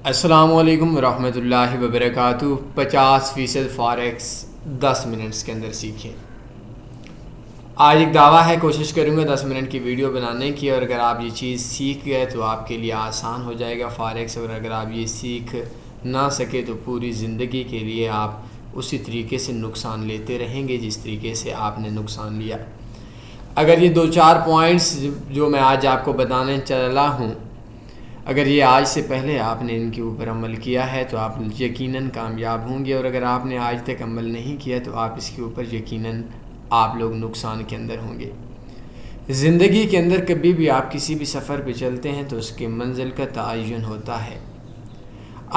السلام علیکم ورحمۃ اللہ وبرکاتہ۔ 50% فاریکس 10 منٹس کے اندر سیکھیں۔ آج ایک دعویٰ ہے، کوشش کروں گا 10 منٹ کی ویڈیو بنانے کی، اور اگر آپ یہ چیز سیکھ گئے تو آپ کے لیے آسان ہو جائے گا فاریکس، اور اگر آپ یہ سیکھ نہ سکے تو پوری زندگی کے لیے آپ اسی طریقے سے نقصان لیتے رہیں گے جس طریقے سے آپ نے نقصان لیا۔ اگر یہ 2-4 پوائنٹس جو میں آج آپ کو بتانے چلا ہوں، اگر یہ آج سے پہلے آپ نے ان کے اوپر عمل کیا ہے تو آپ یقیناً کامیاب ہوں گے، اور اگر آپ نے آج تک عمل نہیں کیا تو آپ اس کے اوپر یقیناً آپ لوگ نقصان کے اندر ہوں گے۔ زندگی کے اندر کبھی بھی آپ کسی بھی سفر پہ چلتے ہیں تو اس کے منزل کا تعین ہوتا ہے۔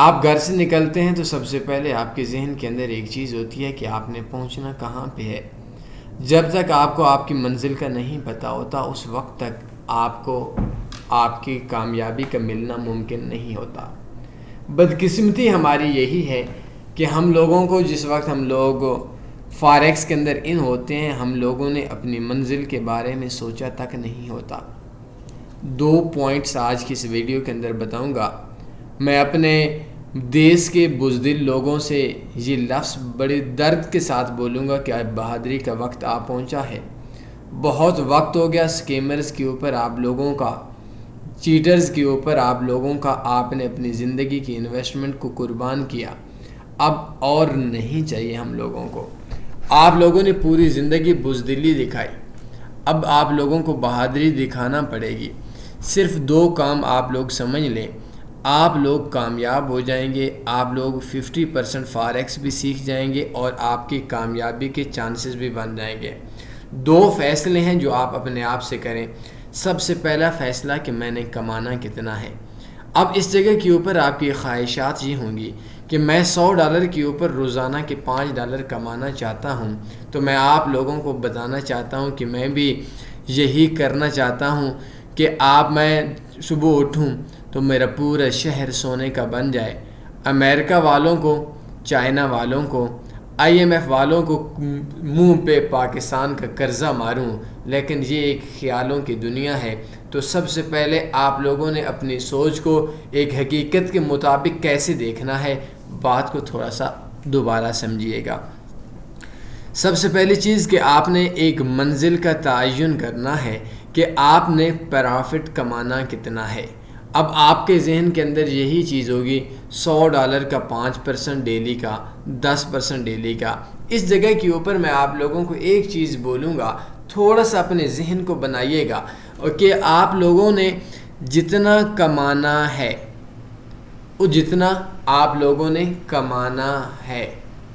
آپ گھر سے نکلتے ہیں تو سب سے پہلے آپ کے ذہن کے اندر ایک چیز ہوتی ہے کہ آپ نے پہنچنا کہاں پہ ہے۔ جب تک آپ کو آپ کی منزل کا نہیں پتہ ہوتا اس وقت تک آپ کو آپ کی کامیابی کا ملنا ممکن نہیں ہوتا۔ بدقسمتی ہماری یہی ہے کہ ہم لوگوں کو جس وقت ہم لوگ فاریکس کے اندر ان ہوتے ہیں، ہم لوگوں نے اپنی منزل کے بارے میں سوچا تک نہیں ہوتا۔ 2 پوائنٹس آج کی اس ویڈیو کے اندر بتاؤں گا۔ میں اپنے دیس کے بزدل لوگوں سے یہ لفظ بڑے درد کے ساتھ بولوں گا کہ اب بہادری کا وقت آ پہنچا ہے۔ بہت وقت ہو گیا سکیمرز کے اوپر آپ لوگوں کا، چیٹرز کے اوپر آپ لوگوں کا، آپ نے اپنی زندگی کی انویسٹمنٹ کو قربان کیا۔ اب اور نہیں چاہیے ہم لوگوں کو۔ آپ لوگوں نے پوری زندگی بزدلی دکھائی، اب آپ لوگوں کو بہادری دکھانا پڑے گی۔ صرف 2 کام آپ لوگ سمجھ لیں، آپ لوگ کامیاب ہو جائیں گے، آپ لوگ 50% فاریکس بھی سیکھ جائیں گے اور آپ کی کامیابی کے چانسز بھی بن جائیں گے۔ 2 فیصلے ہیں جو آپ اپنے آپ سے کریں۔ سب سے پہلا فیصلہ کہ میں نے کمانا کتنا ہے۔ اب اس جگہ کے اوپر آپ کی خواہشات یہ ہوں گی کہ میں $100 کے اوپر روزانہ کے $5 کمانا چاہتا ہوں، تو میں آپ لوگوں کو بتانا چاہتا ہوں کہ میں بھی یہی کرنا چاہتا ہوں کہ میں صبح اٹھوں تو میرا پورا شہر سونے کا بن جائے۔ امریکہ والوں کو، چائنا والوں کو، IMF والوں کو منہ پہ پاکستان کا قرضہ ماروں، لیکن یہ ایک خیالوں کی دنیا ہے۔ تو سب سے پہلے آپ لوگوں نے اپنی سوچ کو ایک حقیقت کے مطابق کیسے دیکھنا ہے، بات کو تھوڑا سا دوبارہ سمجھیے گا۔ سب سے پہلی چیز کہ آپ نے ایک منزل کا تعین کرنا ہے کہ آپ نے پرافٹ کمانا کتنا ہے۔ اب آپ کے ذہن کے اندر یہی چیز ہوگی $100 کا 5% ڈیلی کا، 10% ڈیلی کا۔ اس جگہ کے اوپر میں آپ لوگوں کو ایک چیز بولوں گا، تھوڑا سا اپنے ذہن کو بنائیے گا، اور کہ آپ لوگوں نے جتنا کمانا ہے وہ جتنا آپ لوگوں نے کمانا ہے،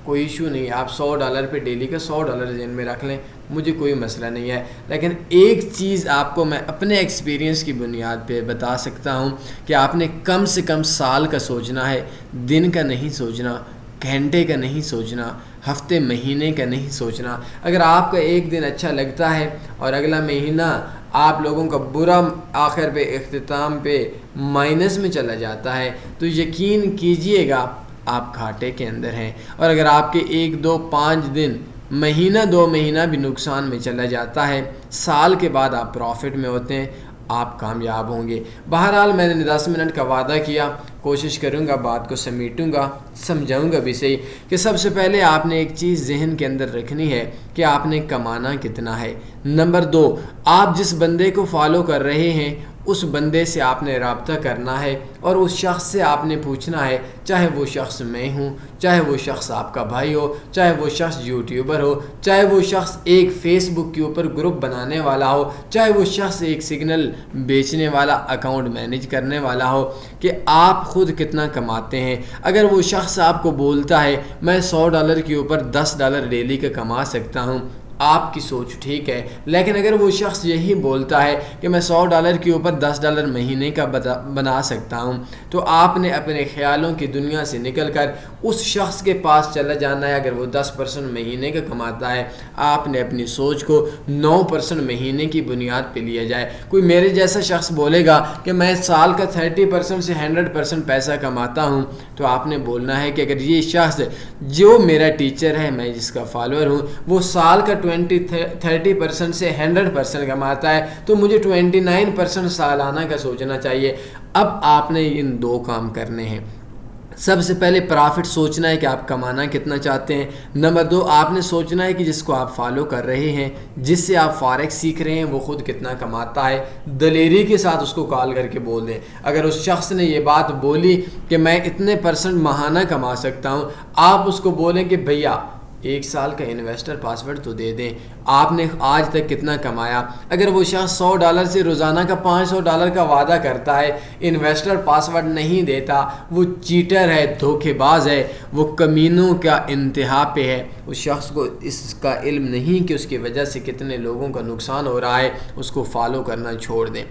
کوئی ایشو نہیں ہے۔ آپ $100 پہ ڈیلی کا $100 ذہن میں رکھ لیں، مجھے کوئی مسئلہ نہیں ہے۔ لیکن ایک چیز آپ کو میں اپنے ایکسپیرینس کی بنیاد پہ بتا سکتا ہوں کہ آپ نے کم سے کم سال کا سوچنا ہے، دن کا نہیں سوچنا، گھنٹے کا نہیں سوچنا، ہفتے مہینے کا نہیں سوچنا۔ اگر آپ کا ایک دن اچھا لگتا ہے اور اگلا مہینہ آپ لوگوں کا برا آخر پہ اختتام پہ مائنس میں چلا جاتا ہے تو یقین کیجئے گا آپ گھاٹے کے اندر ہیں۔ اور اگر آپ کے 1-2-5 دن، مہینہ 2 مہینہ بھی نقصان میں چلا جاتا ہے، سال کے بعد آپ پروفٹ میں ہوتے ہیں، آپ کامیاب ہوں گے۔ بہرحال میں نے 10 منٹ کا وعدہ کیا، کوشش کروں گا بات کو سمیٹوں گا، سمجھاؤں گا بھی صحیح کہ سب سے پہلے آپ نے ایک چیز ذہن کے اندر رکھنی ہے کہ آپ نے کمانا کتنا ہے۔ نمبر 2، آپ جس بندے کو فالو کر رہے ہیں اس بندے سے آپ نے رابطہ کرنا ہے، اور اس شخص سے آپ نے پوچھنا ہے، چاہے وہ شخص میں ہوں، چاہے وہ شخص آپ کا بھائی ہو، چاہے وہ شخص یوٹیوبر ہو، چاہے وہ شخص ایک فیس بک کے اوپر گروپ بنانے والا ہو، چاہے وہ شخص ایک سگنل بیچنے والا، اکاؤنٹ مینیج کرنے والا ہو، کہ آپ خود کتنا کماتے ہیں۔ اگر وہ شخص آپ کو بولتا ہے میں $100 کے اوپر $10 ڈیلی کا کما سکتا ہوں، آپ کی سوچ ٹھیک ہے، لیکن اگر وہ شخص یہی بولتا ہے کہ میں $100 کے اوپر $10 مہینے کا بنا سکتا ہوں، تو آپ نے اپنے خیالوں کی دنیا سے نکل کر اس شخص کے پاس چلا جانا ہے۔ اگر وہ 10% مہینے کا کماتا ہے، آپ نے اپنی سوچ کو 9% مہینے کی بنیاد پہ لیا جائے۔ کوئی میرے جیسا شخص بولے گا کہ میں سال کا 30% سے 100% پیسہ کماتا ہوں، تو آپ نے بولنا ہے کہ اگر یہ شخص جو میرا ٹیچر ہے، میں جس کا فالوور ہوں، وہ سال کا 30% سے 100% کماتا ہے، تو مجھے 29% سالانہ کا سوچنا چاہیے۔ اب آپ نے ان 2 کام کرنے ہیں۔ سب سے پہلے پرافٹ سوچنا ہے کہ آپ کمانا کتنا چاہتے ہیں. نمبر 2 آپ نے سوچنا ہے کہ جس کو آپ فالو کر رہے ہیں, جس سے آپ فارکس سیکھ رہے ہیں, وہ خود کتنا کماتا ہے. دلیری کے ساتھ اس کو کال کر کے بول دیں. اگر اس شخص نے یہ بات بولی کہ میں اتنے % ماہانہ کما سکتا ہوں, آپ اس کو بولیں کہ بھیا 1 سال کا انویسٹر پاسورڈ تو دے دیں, آپ نے آج تک کتنا کمایا. اگر وہ شخص $100 سے روزانہ کا $500 کا وعدہ کرتا ہے, انویسٹر پاسورڈ نہیں دیتا, وہ چیٹر ہے, دھوکے باز ہے, وہ کمینوں کا انتہا پہ ہے. اس شخص کو اس کا علم نہیں کہ اس کی وجہ سے کتنے لوگوں کا نقصان ہو رہا ہے, اس کو فالو کرنا چھوڑ دیں.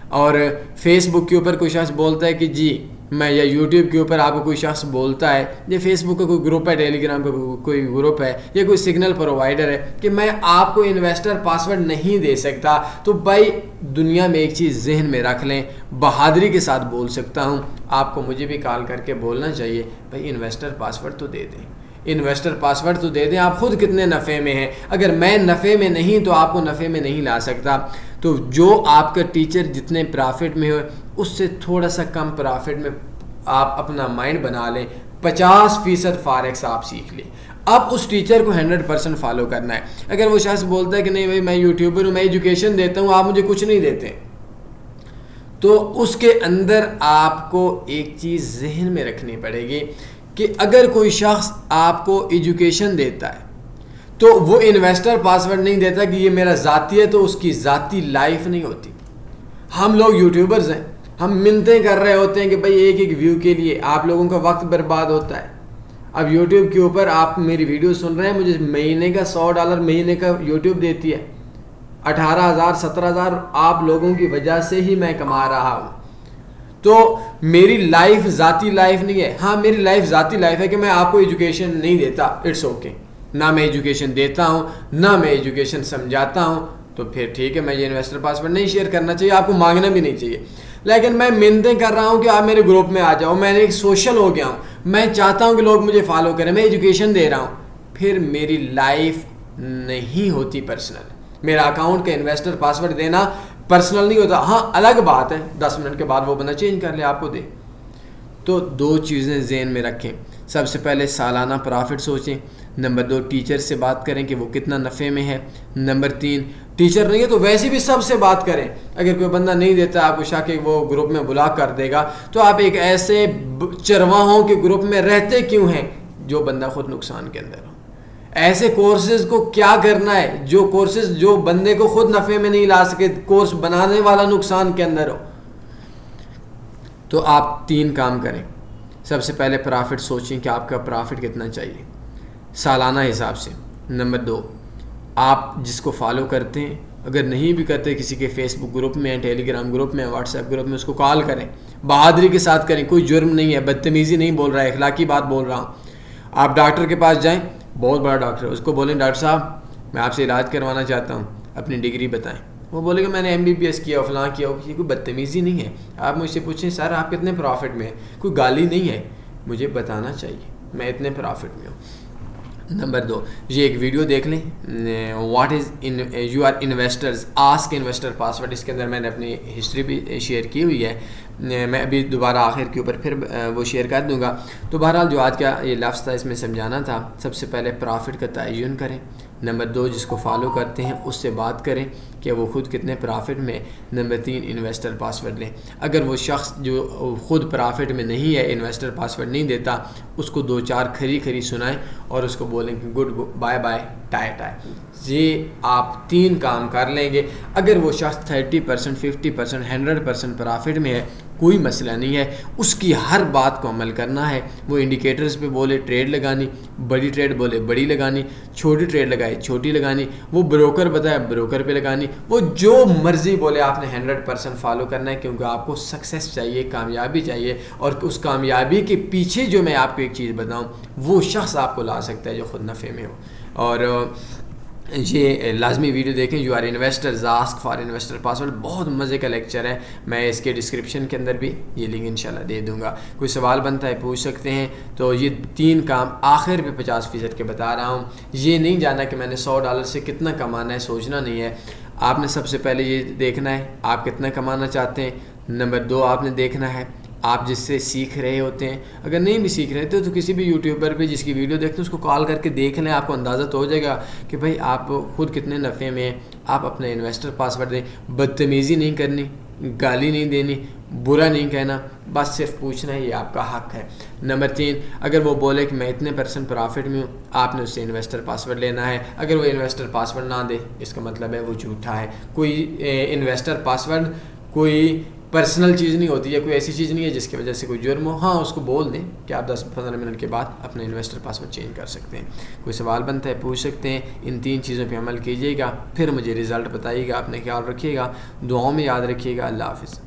اور فیس بک کے اوپر کوئی شخص بولتا ہے کہ جی میں, یا یوٹیوب کے اوپر آپ کو کوئی شخص بولتا ہے, یا فیس بک کا کوئی گروپ ہے, ٹیلی گرام کا کوئی گروپ ہے, یا کوئی سگنل پرووائڈر ہے کہ میں آپ کو انویسٹر پاسورڈ نہیں دے سکتا, تو بھائی دنیا میں ایک چیز ذہن میں رکھ لیں, بہادری کے ساتھ بول سکتا ہوں, آپ کو مجھے بھی کال کر کے بولنا چاہیے بھائی انویسٹر پاسورڈ تو دے دیں, انویسٹر پاسورڈ تو دے دیں. آپ خود کتنے نفع میں ہیں, اگر میں نفع میں نہیں تو آپ کو نفع میں نہیں لا سکتا. تو جو آپ کا ٹیچر جتنے پرافٹ میں ہو اس سے تھوڑا سا کم پرافٹ میں آپ اپنا مائنڈ بنا لیں, 50% فارکس آپ سیکھ لیں. اب اس ٹیچر کو 100% فالو کرنا ہے. اگر وہ شخص بولتا ہے کہ نہیں بھائی میں یوٹیوبر ہوں, میں ایجوکیشن دیتا ہوں, آپ مجھے کچھ نہیں دیتے, تو اس کے اندر آپ کو ایک چیز ذہن میں رکھنی پڑے گی کہ اگر کوئی شخص آپ کو ایجوکیشن دیتا ہے تو وہ انویسٹر پاسورڈ نہیں دیتا کہ یہ میرا ذاتی ہے, تو اس کی ذاتی لائف نہیں ہوتی. ہم لوگ یوٹیوبرز ہیں, ہم منتیں کر رہے ہوتے ہیں کہ بھائی ایک ویو کے لیے آپ لوگوں کا وقت برباد ہوتا ہے. اب یوٹیوب کے اوپر آپ میری ویڈیو سن رہے ہیں, مجھے مہینے کا $100 مہینے کا یوٹیوب دیتی ہے, 18,000 17,000 آپ لوگوں کی وجہ سے ہی میں کما رہا ہوں. تو میری لائف ذاتی لائف نہیں ہے. ہاں میری لائف ذاتی لائف ہے کہ میں آپ کو ایجوکیشن نہیں دیتا, اٹس اوکے, نہ میں ایجوکیشن دیتا ہوں نہ میں ایجوکیشن سمجھاتا ہوں, تو پھر ٹھیک ہے, میں یہ انویسٹر پاسورڈ نہیں شیئر کرنا چاہیے, آپ کو مانگنا بھی نہیں چاہیے. لیکن میں منتیں کر رہا ہوں کہ آپ میرے گروپ میں آ جاؤ, میں نے ایک سوشل ہو گیا ہوں, میں چاہتا ہوں کہ لوگ مجھے فالو کریں, میں ایجوکیشن دے رہا ہوں, پھر میری لائف نہیں ہوتی پرسنل. میرا اکاؤنٹ کا انویسٹر پاسورڈ دینا پرسنل نہیں ہوتا. ہاں الگ بات ہے 10 منٹ کے بعد وہ بندہ چینج کر لے, آپ کو دے. تو 2 چیزیں ذہن میں رکھیں. سب سے پہلے سالانہ پرافٹ سوچیں. نمبر 2 ٹیچر سے بات کریں کہ وہ کتنا نفع میں ہے. نمبر 3 ٹیچر نہیں ہے تو ویسے بھی سب سے بات کریں. اگر کوئی بندہ نہیں دیتا آپ کو شک کہ وہ گروپ میں بلاک کر دے گا, تو آپ ایک ایسے چرواہوں کے گروپ میں رہتے کیوں ہیں جو بندہ خود نقصان کے اندر ہو. ایسے کورسز کو کیا کرنا ہے جو کورسز جو بندے کو خود نفع میں نہیں لا سکے, کورس بنانے والا نقصان کے اندر ہو. تو آپ 3 کام کریں. سب سے پہلے پرافٹ سوچیں کہ آپ کا پرافٹ کتنا چاہیے سالانہ حساب سے. نمبر 2 آپ جس کو فالو کرتے ہیں, اگر نہیں بھی کرتے کسی کے فیس بک گروپ میں, ٹیلی گرام گروپ میں, واٹس ایپ گروپ میں, اس کو کال کریں, بہادری کے ساتھ کریں. کوئی جرم نہیں ہے, بدتمیزی نہیں بول رہا ہے, اخلاقی بات بول رہا ہوں. آپ ڈاکٹر کے پاس جائیں, بہت بڑا ڈاکٹر, اس کو بولیں ڈاکٹر صاحب میں آپ سے علاج کروانا چاہتا ہوں, اپنی ڈگری بتائیں. وہ بولے کہ میں نے MBBS کیا, فلاں کیا. یہ کوئی بدتمیزی نہیں ہے. آپ مجھ سے پوچھیں سر آپ کتنے پرافٹ میں ہیں, کوئی گالی نہیں ہے, مجھے بتانا چاہیے میں اتنے پرافٹ میں ہوں. نمبر 2 یہ ایک ویڈیو دیکھ لیں, what is you are investors ask investor password. اس کے اندر میں نے اپنی ہسٹری بھی شیئر کی ہوئی ہے, میں ابھی دوبارہ آخر کے اوپر پھر وہ شیئر کر دوں گا. تو بہرحال جو آج کا یہ لفظ تھا اس میں سمجھانا تھا. سب سے پہلے پرافٹ کا تعین کریں. نمبر 2 جس کو فالو کرتے ہیں اس سے بات کریں کہ وہ خود کتنے پرافٹ میں. نمبر 3 انویسٹر پاسورڈ لیں. اگر وہ شخص جو خود پرافٹ میں نہیں ہے, انویسٹر پاسورڈ نہیں دیتا, اس کو 2-4 کھری سنائیں اور اس کو بولیں کہ گڈ بائے بائے ٹائے ٹائے. یہ آپ 3 کام کر لیں گے. اگر وہ شخص 30%, 50%, 100% پرافٹ میں ہے, کوئی مسئلہ نہیں ہے, اس کی ہر بات کو عمل کرنا ہے. وہ انڈیکیٹرز پہ بولے ٹریڈ لگانی, بڑی ٹریڈ بولے بڑی لگانی, چھوٹی ٹریڈ لگائے چھوٹی لگانی, وہ بروکر بتائے بروکر پہ لگانی, وہ جو مرضی بولے آپ نے 100% فالو کرنا ہے. کیونکہ آپ کو سکسیس چاہیے, کامیابی چاہیے, اور اس کامیابی کے پیچھے جو میں آپ کو ایک چیز بتاؤں وہ شخص آپ کو لا سکتا ہے جو خود نفع میں ہو. اور یہ لازمی ویڈیو دیکھیں, you are investors ask for investor password. بہت مزے کا لیکچر ہے, میں اس کے ڈسکرپشن کے اندر بھی یہ لنک انشاءاللہ دے دوں گا. کوئی سوال بنتا ہے پوچھ سکتے ہیں. تو یہ 3 کام آخر پہ 50% کے بتا رہا ہوں. یہ نہیں جانا کہ میں نے $100 سے کتنا کمانا ہے, سوچنا نہیں ہے. آپ نے سب سے پہلے یہ دیکھنا ہے آپ کتنا کمانا چاہتے ہیں. نمبر 2 آپ نے دیکھنا ہے آپ جس سے سیکھ رہے ہوتے ہیں. اگر نہیں بھی سیکھ رہے تھے تو کسی بھی یوٹیوبر پہ جس کی ویڈیو دیکھتے ہیں اس کو کال کر کے دیکھ لیں, آپ کو اندازہ تو ہو جائے گا کہ بھائی آپ خود کتنے نفع میں ہیں. آپ اپنے انویسٹر پاسورڈ دیں, بدتمیزی نہیں کرنی, گالی نہیں دینی, برا نہیں کہنا, بس صرف پوچھنا ہے, یہ آپ کا حق ہے. نمبر 3, اگر وہ بولے کہ میں اتنے % پرافٹ میں ہوں, آپ نے اس سے انویسٹر پاسورڈ لینا ہے. اگر وہ انویسٹر پاسورڈ نہ دے اس کا مطلب ہے وہ جھوٹا ہے. کوئی انویسٹر پاسورڈ کوئی پرسنل چیز نہیں ہوتی ہے, کوئی ایسی چیز نہیں ہے جس کی وجہ سے کوئی جرم ہو. ہاں اس کو بول دیں کہ آپ 10-15 منٹ کے بعد اپنا انویسٹر پاسورڈ چینج کر سکتے ہیں. کوئی سوال بنتا ہے پوچھ سکتے ہیں. ان 3 چیزوں پہ عمل کیجیے گا, پھر مجھے رزلٹ بتائیے گا. اپنے خیال رکھیے گا, دعاؤں میں یاد رکھیے گا. اللہ حافظ.